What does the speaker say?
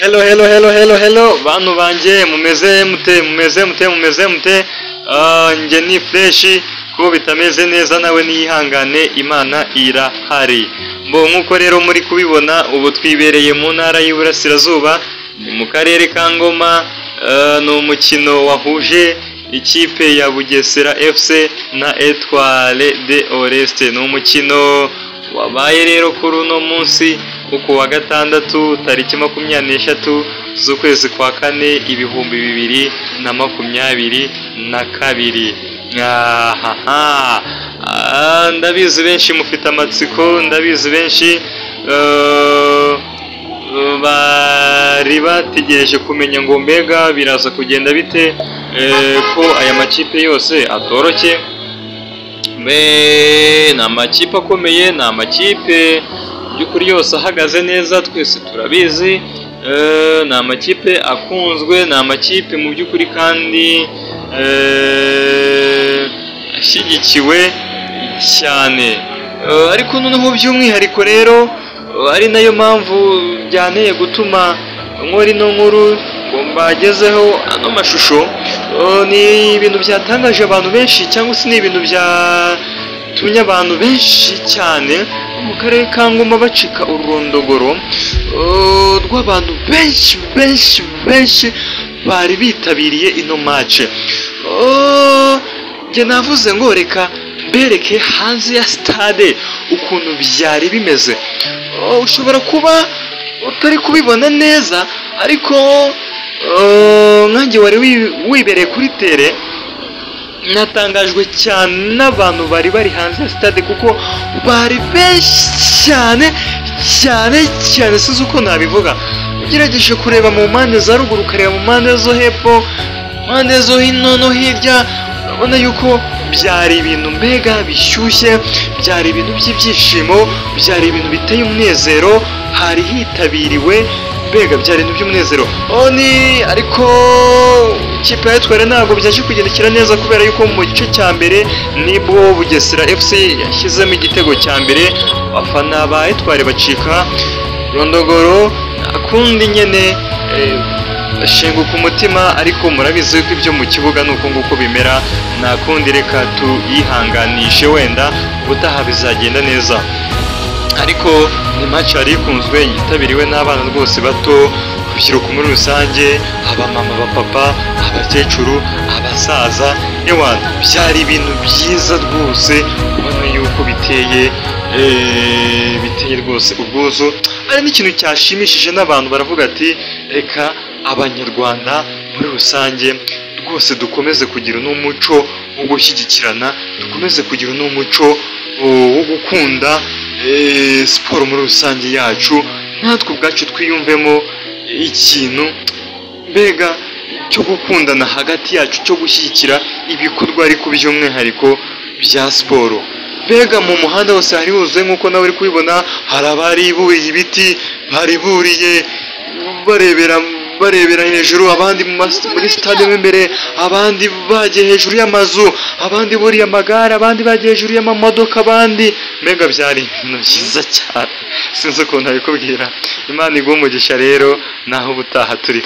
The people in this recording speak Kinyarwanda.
Hello bantu banje mumeze mute njye ni fresh ko bitameze neza nawe niyihangane Imana irahari nkuko rero muri kubibona ubu twibereye mu ntara y'Iburasirazuba mu karere ka Ngoma ni umukino wahuje ikipe ya Bugesera FC na Etoile de Orest. Ni umukino wabaye rero kuri uno munsi uko wa gatandatu tariki 23 z'ukwezi kwa kane 2022. Ndabizi benshi mufite amatsiko, ndabizi benshi bari bategereje kumenya ngo mbega biraza kugenda bite ko aya makipe yose atoroshye. Ni amakipe akomeye, ni amakipe by'ukuri yose ahagaze neza, twese turabizi. Ni amakipe akunzwe, ni amakipe mu by'ukuri kandi ashyigikiwe cyane, ariko noneho by'umwihariko rero ari nayo mpamvu byanteye gutuma nkora ino nkuru ngo mbagezeho ano mashusho. Ni ibintu byatangaje abantu benshi, cyangwa se ni ibintu byatumye abantu benshi cyane mu karere ka Ngoma bacika ururondogoro rw'abantu benshi bari bitabiriye ino match. Njye navuze ngo reka mbereke hanze ya stade ukuntu byari bimeze. Ushobora kuba utari kubibona neza, ariko nkanjye wari wibereye kuri tere, natangajwe cyane n'abantu bari hanze ya stade kuko bari benshi cyane sinzi uko nabivuga. Ugerageje kureba mu mpande za ruguru, ukareba mu mpande zo hepfo, mpande zo hino no hirya, urabona yuko byari ibintu mbega bishyushye, byari ibintu by'ibyishimo, byari ibintu biteye umunezero, hari hitabiriwe mbega byari ibintu by'umunezero. Ariko ikipe ya Etoile ntabwo byaje kugendekera neza, kubera yuko mu gice cya mbere nibwo Bugesera FC yashyizemo igitego cya mbere, abafana ba Etoile bacika rondogoro, akundi nyene shenguka umutima. Ariko murabizi ko ibyo mu kibuga nuko nguko bimera, nakundi reka tuyihanganishe, wenda ubutaha bizagenda neza. Ariko ni match yari ikunzwe, yitabiriwe n'abana rwose bato, urubyiruko muri rusange, abamama, abapapa, abakecuru, abasaza. Byari ibintu byiza rwose, ubona yuko biteye rwose ubwuzu. Ari n'ikintu cyashimishije n'abantu baravuga ati reka abanyarwanda muri rusange rwose dukomeze kugira n'umuco wo gushyigikirana, dukomeze kugira n'umuco wo gukunda siporo muri rusange yacu, natwe ubwacu twiyumvemo ikintu mbega cyo gukundana hagati yacu, cyo gushyigikira ibikorwa ariko by'umwihariko bya siporo. Mbega mu muhanda hose hari huzuye nk'uko nawe uri kubibona, hari abari buriye ibiti, bari buriye barebera hejuru, abandi muri stade mo imbere, abandi bagiye hejuru y'amazu, abandi buriye amagare, abandi bagiye hejuru y'amamodoka, abandi mbega byari ibintu byiza cyane, sinzi ukuntu nabikubwira. Imana iguhe umugisha rero, naho ubutaha turi